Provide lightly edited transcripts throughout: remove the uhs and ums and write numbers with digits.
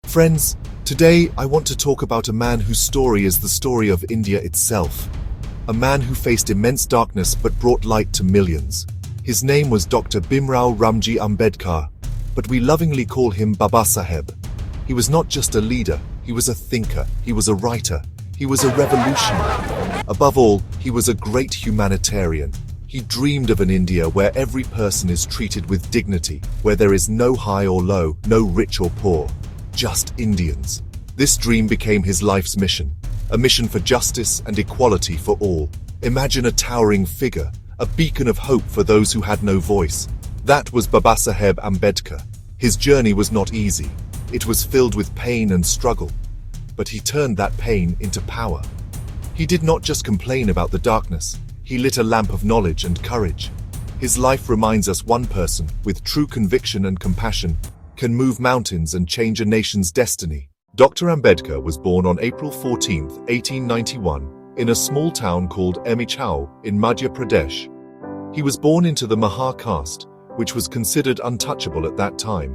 Friends, today I want to talk about a man whose story is the story of India itself. A man who faced immense darkness but brought light to millions. His name was Dr. Bhimrao Ramji Ambedkar, but we lovingly call him Babasaheb. He was not just a leader, he was a thinker, he was a writer, he was a revolutionary. Above all, he was a great humanitarian. He dreamed of an India where every person is treated with dignity, where there is no high or low, no rich or poor, just Indians. This dream became his life's mission, a mission for justice and equality for all. Imagine a towering figure, a beacon of hope for those who had no voice. That was Babasaheb Ambedkar. His journey was not easy. It was filled with pain and struggle. But he turned that pain into power. He did not just complain about the darkness. He lit a lamp of knowledge and courage. His life reminds us one person, with true conviction and compassion, can move mountains and change a nation's destiny. Dr. Ambedkar was born on April 14, 1891, in a small town called Emichau in Madhya Pradesh. He was born into the Mahar caste, which was considered untouchable at that time.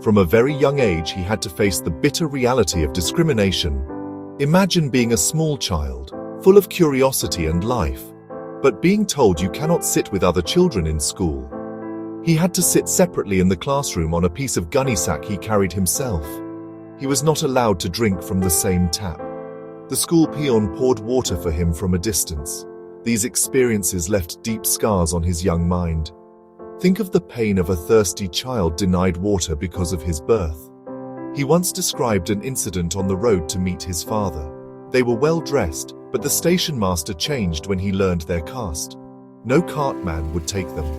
From a very young age, he had to face the bitter reality of discrimination. Imagine being a small child, full of curiosity and life, but being told you cannot sit with other children in school. He had to sit separately in the classroom on a piece of gunny sack he carried himself. He was not allowed to drink from the same tap. The school peon poured water for him from a distance. These experiences left deep scars on his young mind. Think of the pain of a thirsty child denied water because of his birth. He once described an incident on the road to meet his father. They were well dressed, but the station master changed when he learned their caste. No cartman would take them.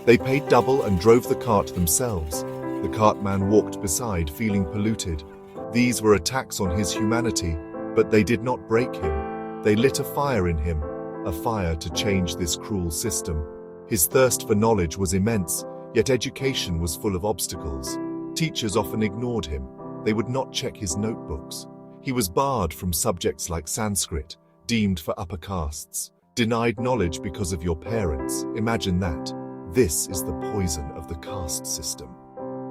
They paid double and drove the cart themselves. The cartman walked beside, feeling polluted. These were attacks on his humanity, but they did not break him. They lit a fire in him, a fire to change this cruel system. His thirst for knowledge was immense, yet education was full of obstacles. Teachers often ignored him. They would not check his notebooks. He was barred from subjects like Sanskrit, deemed for upper castes. Denied knowledge because of your parents. Imagine that. This is the poison of the caste system.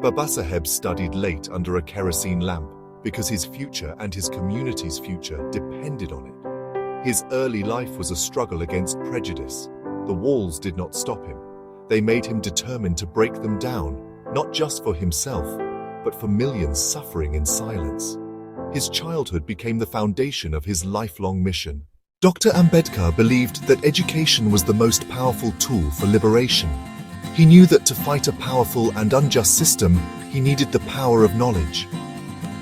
Babasaheb studied late under a kerosene lamp because his future and his community's future depended on it. His early life was a struggle against prejudice. The walls did not stop him. They made him determined to break them down, not just for himself, but for millions suffering in silence. His childhood became the foundation of his lifelong mission. Dr. Ambedkar believed that education was the most powerful tool for liberation. He knew that to fight a powerful and unjust system, he needed the power of knowledge.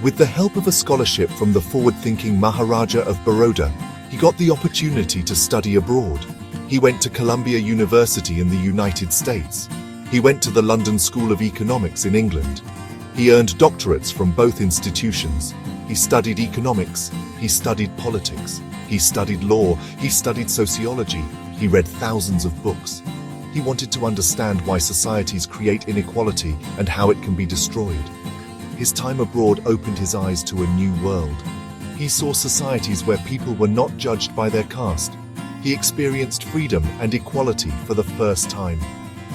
With the help of a scholarship from the forward-thinking Maharaja of Baroda, he got the opportunity to study abroad. He went to Columbia University in the United States. He went to the London School of Economics in England. He earned doctorates from both institutions. He studied economics, he studied politics, he studied law, he studied sociology. He read thousands of books. He wanted to understand why societies create inequality and how it can be destroyed. His time abroad opened his eyes to a new world. He saw societies where people were not judged by their caste. He experienced freedom and equality for the first time.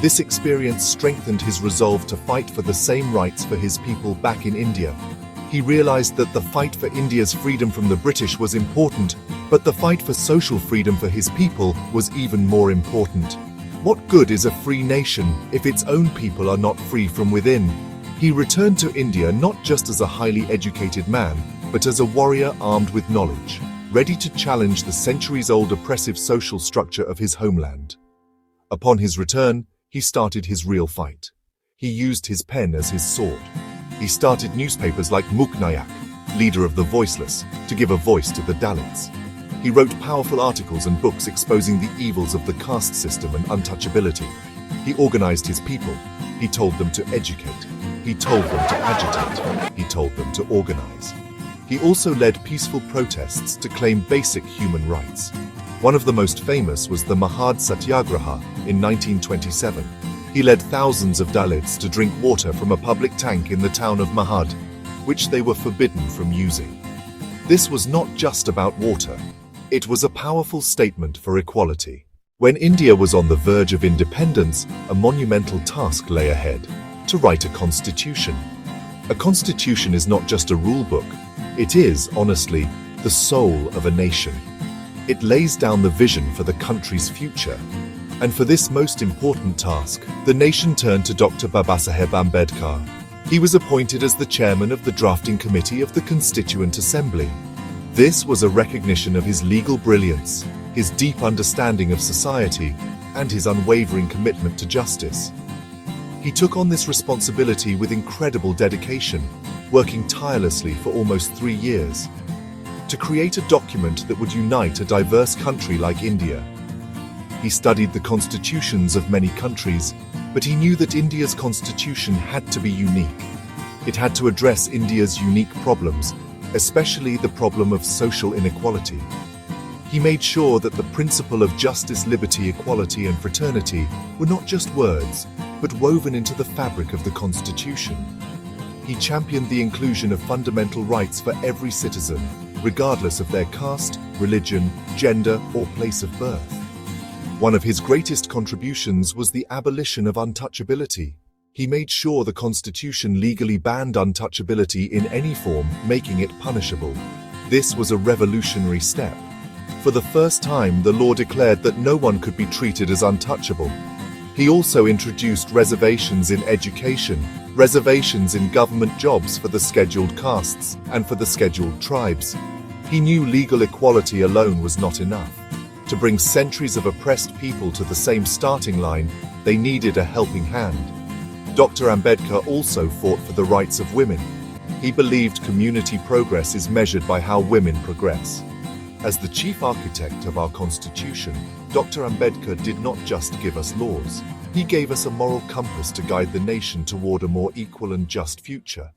This experience strengthened his resolve to fight for the same rights for his people back in India. He realized that the fight for India's freedom from the British was important, but the fight for social freedom for his people was even more important. What good is a free nation if its own people are not free from within? He returned to India not just as a highly educated man, but as a warrior armed with knowledge, ready to challenge the centuries-old oppressive social structure of his homeland. Upon his return, he started his real fight. He used his pen as his sword. He started newspapers like Muknayak, leader of the voiceless, to give a voice to the Dalits. He wrote powerful articles and books exposing the evils of the caste system and untouchability. He organized his people. He told them to educate. He told them to agitate. He told them to organize. He also led peaceful protests to claim basic human rights. One of the most famous was the Mahad Satyagraha in 1927. He led thousands of Dalits to drink water from a public tank in the town of Mahad, which they were forbidden from using. This was not just about water. It was a powerful statement for equality. When India was on the verge of independence, a monumental task lay ahead: to write a constitution. A constitution is not just a rule book. It is, honestly, the soul of a nation. It lays down the vision for the country's future. And for this most important task, the nation turned to Dr. Babasaheb Ambedkar. He was appointed as the chairman of the drafting committee of the Constituent Assembly. This was a recognition of his legal brilliance, his deep understanding of society, and his unwavering commitment to justice. He took on this responsibility with incredible dedication, working tirelessly for almost 3 years, to create a document that would unite a diverse country like India. He studied the constitutions of many countries, but he knew that India's constitution had to be unique. It had to address India's unique problems, especially the problem of social inequality. He made sure that the principle of justice, liberty, equality, and fraternity were not just words, but woven into the fabric of the Constitution. He championed the inclusion of fundamental rights for every citizen, regardless of their caste, religion, gender, or place of birth. One of his greatest contributions was the abolition of untouchability. He made sure the Constitution legally banned untouchability in any form, making it punishable. This was a revolutionary step. For the first time, the law declared that no one could be treated as untouchable. He also introduced reservations in education, reservations in government jobs for the scheduled castes and for the scheduled tribes. He knew legal equality alone was not enough. To bring centuries of oppressed people to the same starting line, they needed a helping hand. Dr. Ambedkar also fought for the rights of women. He believed community progress is measured by how women progress. As the chief architect of our Constitution, Dr. Ambedkar did not just give us laws. He gave us a moral compass to guide the nation toward a more equal and just future.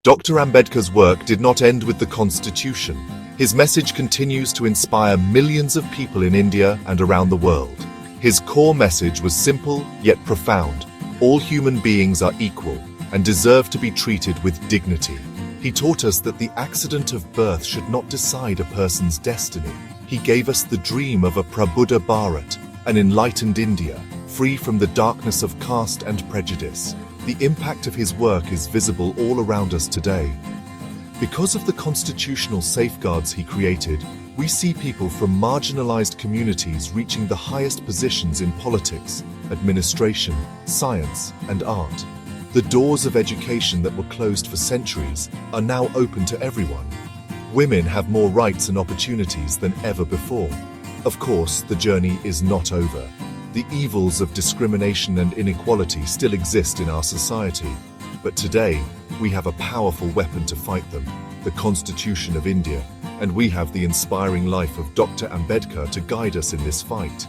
Dr. Ambedkar's work did not end with the Constitution. His message continues to inspire millions of people in India and around the world. His core message was simple yet profound. All human beings are equal and deserve to be treated with dignity. He taught us that the accident of birth should not decide a person's destiny. He gave us the dream of a Prabuddha Bharat, an enlightened India, free from the darkness of caste and prejudice. The impact of his work is visible all around us today. Because of the constitutional safeguards he created, we see people from marginalized communities reaching the highest positions in politics, administration, science, and art. The doors of education that were closed for centuries are now open to everyone. Women have more rights and opportunities than ever before. Of course, the journey is not over. The evils of discrimination and inequality still exist in our society. But today, we have a powerful weapon to fight them, the Constitution of India, and we have the inspiring life of Dr. Ambedkar to guide us in this fight.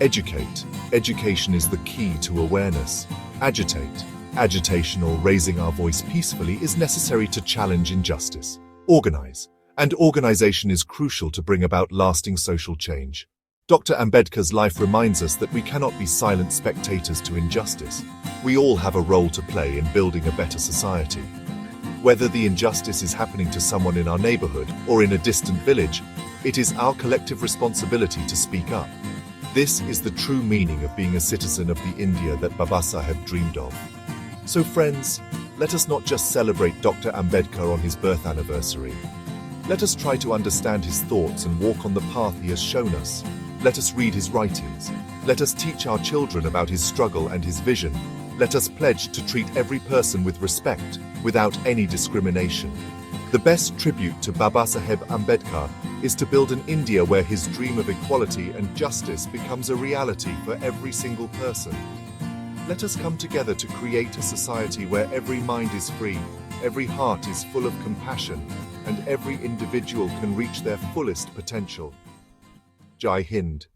Educate. Education is the key to awareness. Agitate. Agitation, or raising our voice peacefully, is necessary to challenge injustice. Organize. And organization is crucial to bring about lasting social change. Dr. Ambedkar's life reminds us that we cannot be silent spectators to injustice. We all have a role to play in building a better society. Whether the injustice is happening to someone in our neighborhood or in a distant village, it is our collective responsibility to speak up. This is the true meaning of being a citizen of the India that Babasaheb dreamed of. So friends, let us not just celebrate Dr. Ambedkar on his birth anniversary. Let us try to understand his thoughts and walk on the path he has shown us. Let us read his writings. Let us teach our children about his struggle and his vision. Let us pledge to treat every person with respect, without any discrimination. The best tribute to Babasaheb Ambedkar is to build an India where his dream of equality and justice becomes a reality for every single person. Let us come together to create a society where every mind is free, every heart is full of compassion, and every individual can reach their fullest potential. Jai Hind.